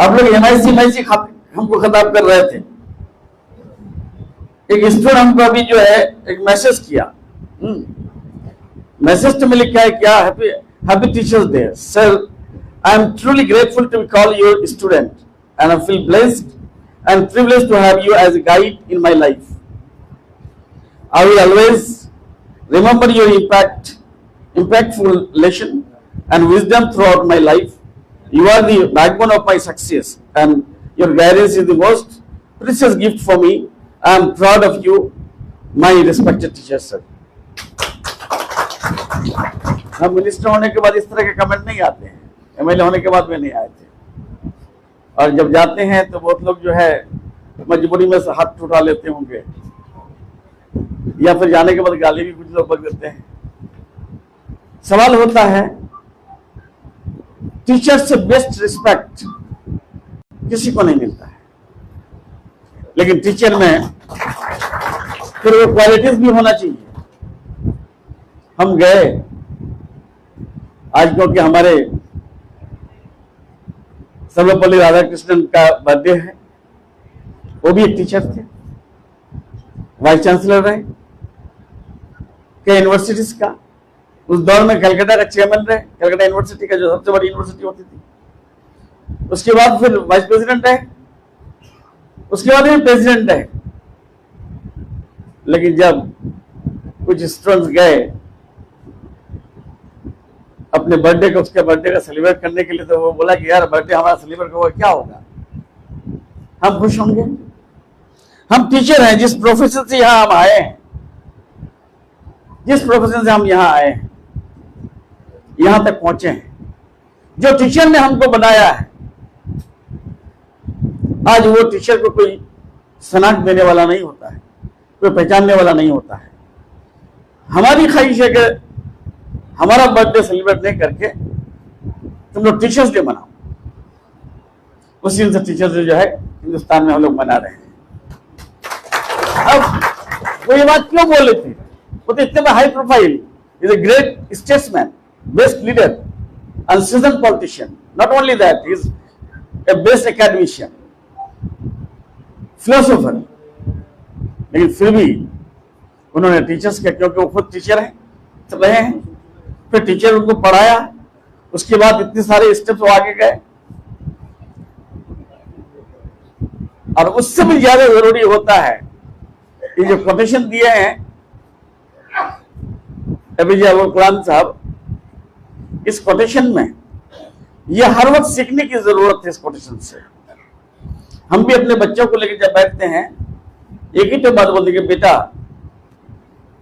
आप लोग MIC हमको खिताब कर रहे थे। एक स्टूडेंट हमको अभी जो है एक मैसेज किया, मैसेज तो में लिखा है क्या, happy teachers day sir, I am truly grateful to call your student and I feel blessed and privileged to have you as a guide in my life. I will always remember your impactful lesson and wisdom throughout my life. You are the backbone of my success and your guidance is the most precious gift for me. I am proud of you, my respected teacher sir. हम minister होने के बाद इस तरह के comment नहीं आते हैं, MLA होने के बाद में नहीं आए थे। और जब जाते हैं तो बहुत लोग जो है मजबूरी में से हाथ उठा लेते होंगे, या फिर जाने के बाद गाली भी कुछ लोग बक देते हैं। सवाल होता है, टीचर से बेस्ट रिस्पेक्ट किसी को नहीं मिलता है, लेकिन टीचर में फिर वो क्वालिटीज भी होना चाहिए। हम गए आज, क्योंकि हमारे सर्वपल्ली राधाकृष्णन का बर्थडे है, वो भी एक टीचर थे, वाइस चांसलर रहे कई यूनिवर्सिटीज का, उस दौर में कलकत्ता का चेयरमैन रहे, कलकत्ता यूनिवर्सिटी का जो सबसे बड़ी यूनिवर्सिटी होती थी। उसके बाद फिर वाइस प्रेसिडेंट रहे, उसके बाद भी प्रेसिडेंट रहे। लेकिन जब कुछ स्टूडेंट्स गए अपने बर्थडे को, उसके बर्थडे का सेलिब्रेट करने के लिए, तो वो बोला कि यार बर्थडे हमारा सेलिब्रेट होगा, क्या होगा, हम खुश होंगे। हम टीचर हैं, जिस प्रोफेशन से यहां हम आए हैं, जिस प्रोफेशन से हम यहां आए हैं, यहां तक पहुंचे हैं, जो टीचर ने हमको बनाया है, आज वो टीचर को कोई शनाख्त देने वाला नहीं होता है, कोई पहचानने वाला नहीं होता है। हमारी ख्वाहिश है कि हमारा बर्थडे सेलिब्रेट नहीं करके तुम लोग टीचर्स डे मनाओ। उसी दिन से टीचर्स डे जो है हिंदुस्तान में हम लोग मना रहे हैं। अब वो ये बात क्यों बोले थे, वो तो इतने high profile, is a great statesman, best leader and season politician, not only that, is a best academician, philosopher. लेकिन फिर भी उन्होंने टीचर्स के, क्योंकि वो खुद टीचर हैं, रहे हैं, फिर टीचर उनको पढ़ाया, उसके बाद इतने सारे स्टेप्स वो आगे गए। और उससे भी ज्यादा जरूरी होता है, ये जो कोटेशन दिए हैं APJ अब्दुल कलाम साहब, इस कोटेशन में ये हर वक्त सीखने की जरूरत है। इस कोटेशन से हम भी अपने बच्चों को लेकर जब बैठते हैं, एक ही तो बात बोलते कि बेटा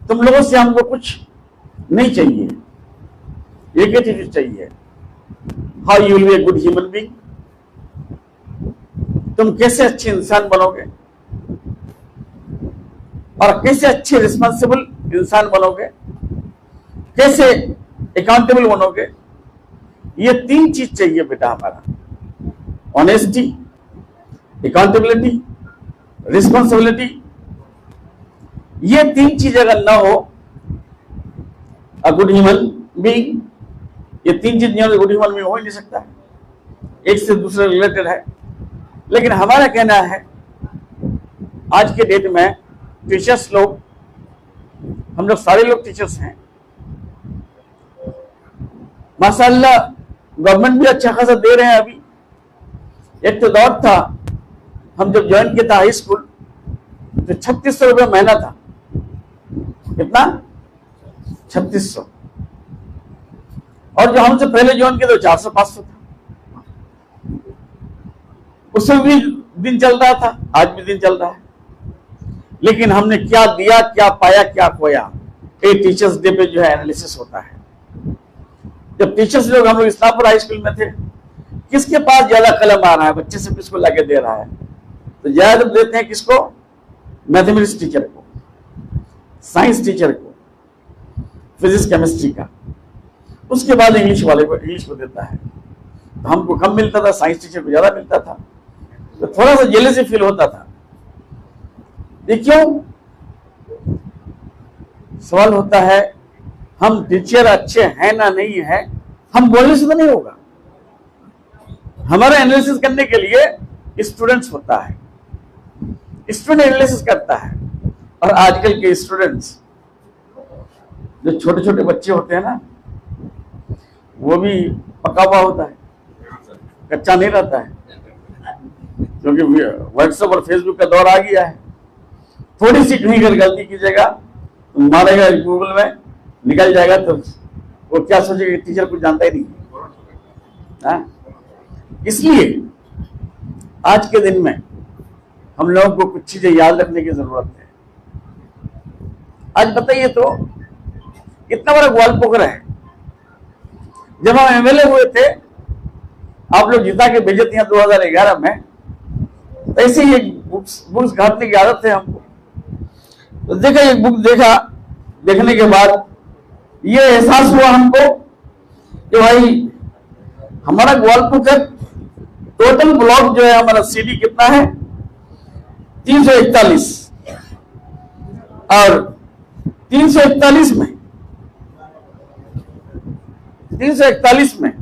तुम लोगों से हमको कुछ नहीं चाहिए, एक ही चीज चाहिए, how you will be a good human being, तुम कैसे अच्छे इंसान बनोगे और कैसे अच्छे रिस्पॉन्सिबल इंसान बनोगे, कैसे अकाउंटेबल बनोगे। ये तीन चीज चाहिए बेटा हमारा, ऑनेस्टी, अकाउंटेबिलिटी, रिस्पॉन्सिबिलिटी। ये तीन चीज अगर ना हो, अ गुड ह्यूमन बीइंग, ये तीन चीज नहीं हो, गुड ह्यूमन बीइंग हो ही नहीं सकता, एक से दूसरे रिलेटेड है। लेकिन हमारा कहना है आज के डेट में टीचर्स लोग, हम लोग सारे लोग टीचर्स हैं माशाअल्लाह, गवर्नमेंट भी अच्छा खासा दे रहे हैं। अभी एक तो दौर था, हम जब ज्वाइन किया था हाई स्कूल तो 3600 रुपये महीना था। कितना? 3600। और जो हमसे पहले ज्वाइन किया तो 400-500 था। उसमें भी दिन चल रहा था, आज भी दिन चल रहा है। लेकिन हमने क्या दिया, क्या पाया, क्या खोया, ये टीचर्स डे पे जो है एनालिसिस होता है। जब टीचर्स लोग, हम लोग इस्लामपुर हाई स्कूल में थे, किसके पास ज्यादा कलम आ रहा है, बच्चे से किसको लाके दे रहा है, तो ज्यादा देते हैं किसको? मैथमेटिक्स टीचर को, साइंस टीचर को, फिजिक्स केमिस्ट्री का, उसके बाद इंग्लिश वाले को, इंग्लिश को देता है। तो हमको कम मिलता था, साइंस टीचर को ज्यादा मिलता था, तो थोड़ा सा जेलसी फील होता था। ये क्यों? सवाल होता है, हम टीचर अच्छे हैं ना नहीं है, हम बोलने से तो नहीं होगा, हमारा एनालिसिस करने के लिए स्टूडेंट्स होता है, स्टूडेंट एनालिसिस करता है। और आजकल के स्टूडेंट्स जो छोटे छोटे बच्चे होते हैं ना, वो भी पका हुआ होता है, कच्चा नहीं रहता है, क्योंकि व्हाट्सएप और फेसबुक का दौर आ गया है। थोड़ी सी कहीं अगर गलती कीजिएगा तो मारेगा गूगल में, निकल जाएगा तो वो क्या सोचेगा कि टीचर कुछ जानता ही नहीं। इसलिए आज के दिन में हम लोगों को कुछ चीजें याद रखने की जरूरत है। आज बताइए तो इतना बड़ा ग्वालपोखर है, जब हम एमएलए हुए थे आप लोग जिता के भेजे थे 2011 में, तो ऐसे ही एक बुक्स घाटने की आदत है हमको। तो देखा, एक बुक देखा, देखने के बाद ये एहसास हुआ हमको कि भाई हमारा ग्वालपोखर टोटल ब्लॉक जो है हमारा सीडी कितना है 341, और 341 में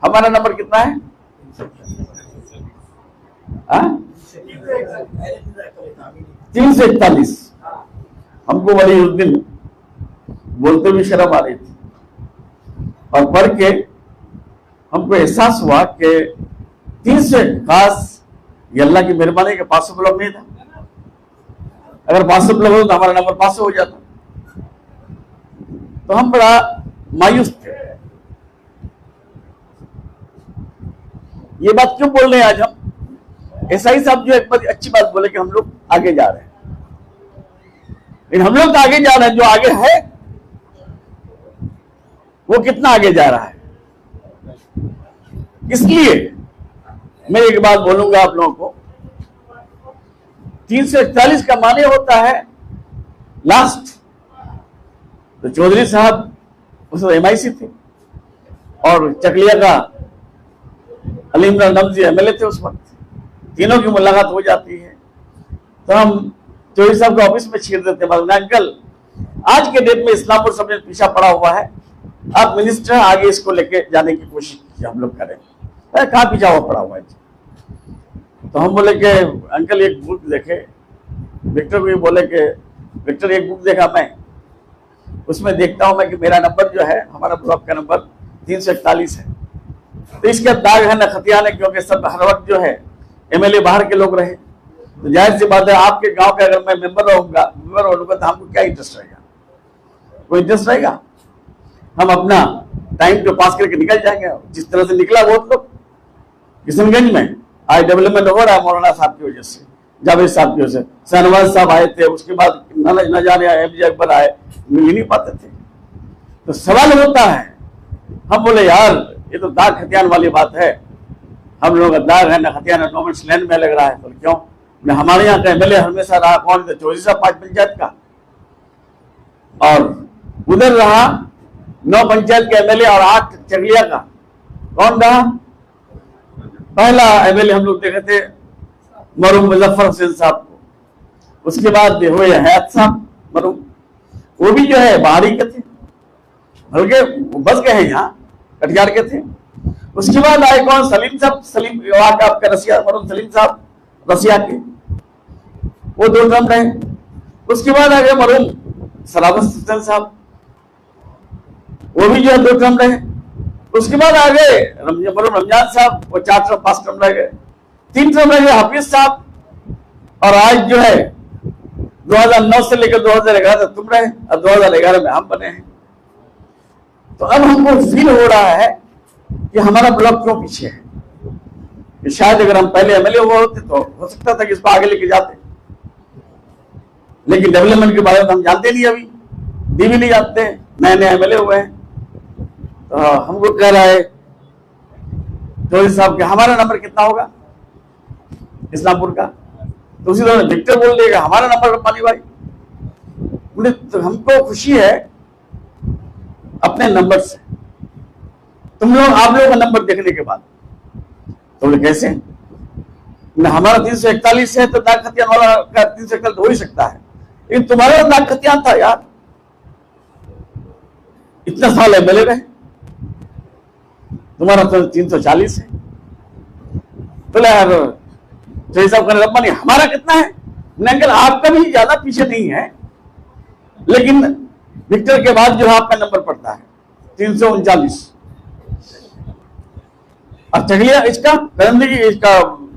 हमारा नंबर कितना है? 341। हमको बड़ी उस दिन बोलते भी शर्म आ रही थी, और पढ़ के हमको एहसास हुआ कि 341 ये अल्लाह की मेहरबानी के 500 ब्लॉक नहीं था। अगर 500 ब्लॉक हो तो हमारा नंबर 500 हो जाता। तो हम बड़ा मायूस थे। ये बात क्यों बोल रहे हैं आज हम? एसआई साहब जो एक बात अच्छी बात बोले कि हम लोग आगे जा रहे हैं, लेकिन हम लोग तो आगे जा रहे हैं, जो आगे है वो कितना आगे जा रहा है। इसलिए मैं एक बात बोलूंगा आप लोगों को, 341 का माने होता है लास्ट। तो चौधरी साहब उस एमआईसी थे और चकलिया का अली इमरान नमजी एमएलए थे उस वक्त। तीनों की मुलाकात हो जाती है तो हम चौधरी साहब के ऑफिस में छीड़ देते हैं, अंकल आज के डेट में इस्लामपुर सब्जेक्ट पीछा पड़ा हुआ है, आप मिनिस्टर आगे इसको लेके जाने की कोशिश कीजिए, हम लोग करें। कहाँ पीछा हुआ पड़ा हुआ है? तो हम बोले कि अंकल एक बुक देखे, विक्टर को भी बोले कि विक्टर एक बुक देखा मैं, उसमें देखता हूं मैं कि मेरा नंबर जो है, हमारा ब्लॉक का नंबर 341 है। तो इसका दाग है ना खतियान है, क्योंकि सब हर वक्त जो है एमएलए बाहर के लोग रहे। तो जाहिर सी बात है आपके गांव का अगर मैं मेंबर रहूंगा तो हमको क्या इंटरेस्ट रहेगा? कोई इंटरेस्ट रहेगा? हम अपना टाइम तो पास करके निकल जाएंगे। जिस तरह से निकला बहुत लोग किशनगंज में आज डेवलपमेंट हो रहा है मौलाना साहब की वजह से, जावेद साहब की वजह से। शहनवाज साहब आए थे, उसके बाद न जाने एमजे अकबर आए, मिल ही नहीं पाते थे। तो सवाल होता है, हम बोले यार ये तो दाग खतियान वाली बात है, हम लोग का दाग है ना खतियान गवर्नमेंट लैंड में लग रहा है। तो क्यों? हमारे यहाँ का एमएलए हमेशा रहा कौन? चौधरी साहब 5 पंचायत का, और उधर रहा 9 पंचायत के एमएलए और 8 चकलिया का। कौन रहा? पहला एमएलए हम लोग देखे थे मरूम मुजफ्फर हुसैन साहब को, उसके बाद हुए हयात साहब मरूम, वो भी जो है बाहरी के थे, बल्कि बस गए हैं यहाँ कटिहार के थे। उसके बाद आए कौन? सलीम साहब, सलीम का आपका रसिया मरूम सलीम साहब रसिया के, वो 2 टर्म रहे। उसके बाद आ गए मरूम सलावत हुसैन साहब, वो भी जो है 2 टर्म रहे। उसके बाद आ गए मरूम रमजान साहब, वो 4 टर्म 5 टर्म रह गए। 3 टर्म रह गए हाफिज साहब, और आज जो है 2009 से लेकर 2011 तक तुम रहे, और 2011 में हम बने हैं। तो अब हमको फील हो रहा है कि हमारा ब्लॉक क्यों पीछे है, कि शायद अगर हम पहले एमएलए हुए होते तो हो सकता था कि इसको आगे लेके जाते, लेकिन डेवलपमेंट के बारे में हम जानते नहीं, अभी भी नहीं जानते, नए नए एमएलए हुए हैं। तो हमको कह रहा है चौधरी साहब कि हमारा नंबर कितना होगा इस्लामपुर का? तो उसी तरह विक्टर बोल देगा हमारा नंबर पानी भाई। तो हमको खुशी है अपने नंबर से, तुम लोग आप लोगों का नंबर देखने के बाद। तो कैसे? हमारा 341 है तो दाग खतियान वाला का 341 हो ही सकता है, लेकिन तुम्हारा दाग खतियान था यार, इतना साल एमएलए रहे, तुम्हारा तो 340 है। बोले यार तो हिसाब करने रब्बा नहीं, हमारा कितना है? अंकल आपका भी ज्यादा पीछे नहीं है, लेकिन विक्टर के बाद जो है आपका नंबर पड़ता है 339। और चलिए इसका करंदी इसका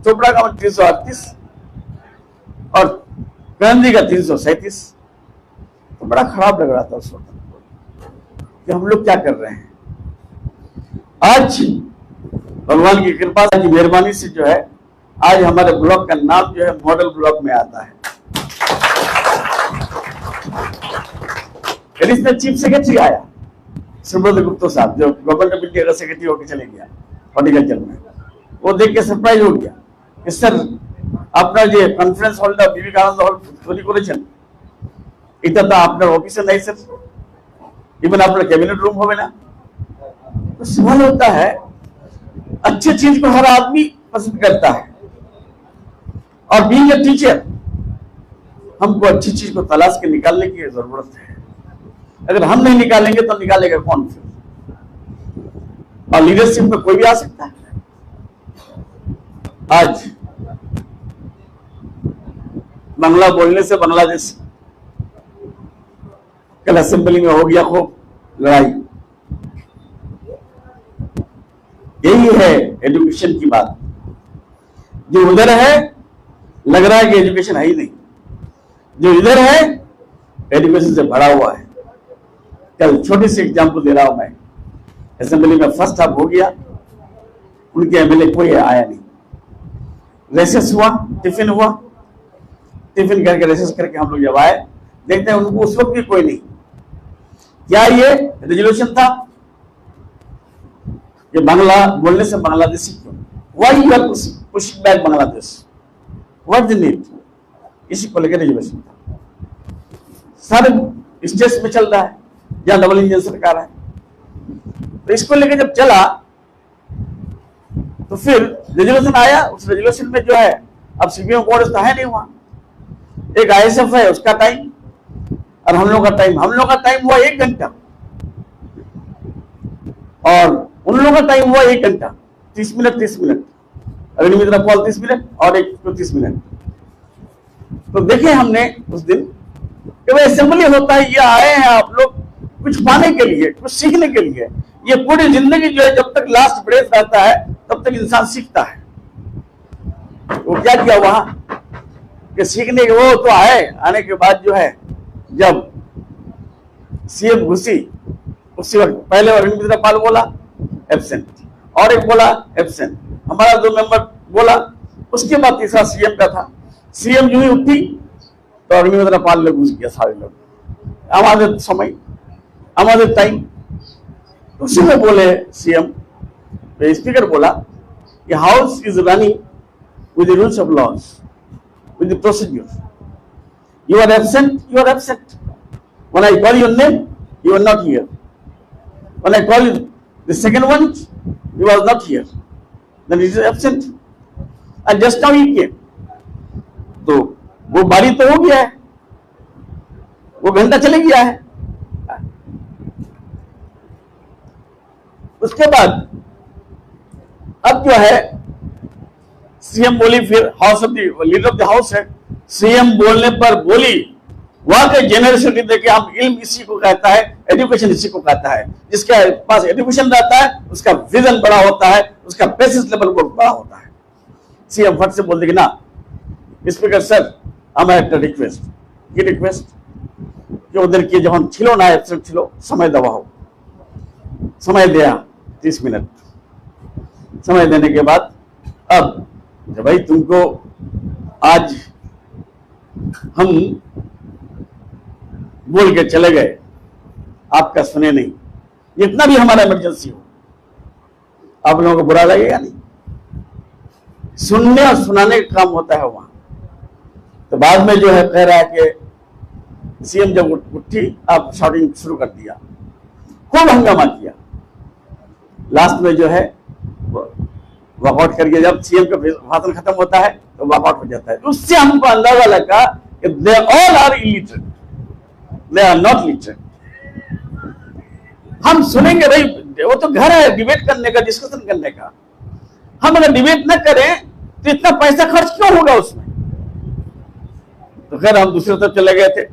चोपड़ा का 338 और करंदी का 337। तो बड़ा खराब लग रहा था उस वक्त कि हम लोग क्या कर रहे हैं। आज भगवान की कृपा की मेहरबानी से जो है आज हमारे ब्लॉक का नाम जो है मॉडल ब्लॉक में आता है। इसमें चीफ सेक्रेटरी आया सुब्रत गुप्ता साहब, जो गवर्नमेंट ऑफ इंडिया का सेक्रेटरी होकर चले गया हॉर्टिकल्चर में। वो देख के सरप्राइज हो गया कि सर अपना जो कॉन्फ्रेंस हॉलটা বিবেকানন্দ হল তৈরি করেছেন, এটা তো আপনার অফিসে নাই স্যার, इवन আপনার कैबिनेट रूम होवे ना। तो सवाल होता है, अच्छी चीज को हर आदमी पसंद करता है, और बीइंग ए टीचर हमको अच्छी चीज को तलाश के निकालने की जरूरत है। अगर हम नहीं निकालेंगे तो निकालेगा कौन फिर? और लीडरशिप में कोई भी आ सकता है। आज बांग्ला बोलने से बांग्लादेश कल असेंबली में हो गया खूब लड़ाई। यही है एजुकेशन की बात। जो उधर है लग रहा है कि एजुकेशन है ही नहीं, जो इधर है एजुकेशन से भरा हुआ है। कल छोटी सी एग्जाम्पल दे रहा हूं मैं। असेंबली में फर्स्ट हाफ हो गया, उनके एमएलए कोई आया नहीं। रेसेस हुआ, टिफिन हुआ, टिफिन करके रेसेस करके हम लोग जब आए देखते हैं उनको उस वक्त भी कोई नहीं। क्या ये रेजोल्यूशन था कि बांग्ला बोलने से बांग्लादेशी क्यों? Why you are pushing back Bangladesh? What the need? इसी को लेकर रेजोल्यूशन था। सारे स्टेट्स में चल रहा है जहां डबल इंजन सरकार है। तो इसको लेकर जब चला तो फिर रेजोल्यूशन आया। उस रेजोल्यूशन में जो है अब सीपीएम कांग्रेस तो है नहीं वहां, एक आईएसएफ है उसका टाइम और हम लोग का टाइम हुआ 1 घंटा और उन लोगों का टाइम हुआ 1 घंटा 30 मिनट 30 मिनट। अग्नि मित्रा पॉल 30 मिनट और एक को 30 मिनट। तो देखे हमने उस दिन कि भाई असेंबली होता है, ये आए हैं आप लोग कुछ पाने के लिए, कुछ सीखने के लिए। ये पूरी जिंदगी जो है जब तक लास्ट ब्रेथ रहता है तब तक इंसान सीखता है। वो क्या किया वहां कि सीखने के वो तो आए, आने के बाद जो है जब सीएम घुसी उसी वक्त पहले अरविंद मित्रा पाल बोला एब्सेंट और एक बोला एब्सेंट, हमारा 2 मेंबर बोला। उसके बाद तीसरा सीएम का था। सीएम जो ही उठी तो अरविंद मित्रा पाल ने घुस गया सारे लोग। हमारे समय हमारे टाइम उसी में बोले सीएम, स्पीकर बोला कि house is running with the rules of laws, with the procedures. You are absent, you are absent. When I call your name, you are not here. When I call you the second one, you are not here. Then it is absent. And just now he came. तो वो बारी तो हो गया है, वो घंटा चले गया है। उसके बाद अब जो है सीएम बोली, फिर house of the leader of the house है, सीएम बोलने पर बोली वहां के जेनरेशन देखिए हम इल्म इसी को कहता है, एजुकेशन इसी को कहता है। जिसके पास एजुकेशन रहता है उसका विजन बड़ा होता है, उसका पेशेंस लेवल बहुत बड़ा होता है। सीएम फट से बोल देगी ना स्पीकर सर আমার একটা রিকোয়েস্ট। কি রিকোয়েস্ট? कि ওদেরকে যখন ছিল না অ্যাবসেন্ট ছিল समय দেওয়া হোক। समय दिया 30 मिनट। समय देने के बाद अब जब भाई तुमको आज हम बोल के चले गए, आपका सुने नहीं, जितना भी हमारा इमरजेंसी हो, आप लोगों को बुरा लगेगा नहीं? सुनने और सुनाने का काम होता है वहां। तो बाद में जो है कह रहा है कि सीएम जब उठी आप शॉटिंग शुरू कर दिया, खूब हंगामा किया। लास्ट में जो है वॉकआउट करके जब सीएम का भाषण खत्म होता है तो वॉकआउट हो जाता है। उससे हमको अंदाजा लगा कि they all are illiterate, they are not literate. हम सुनेंगे भाई, वो तो घर है डिबेट करने का, डिस्कशन करने का। हम अगर डिबेट न करें तो इतना पैसा खर्च क्यों होगा उसमें। तो खैर हम दूसरी तरफ चले गए थे।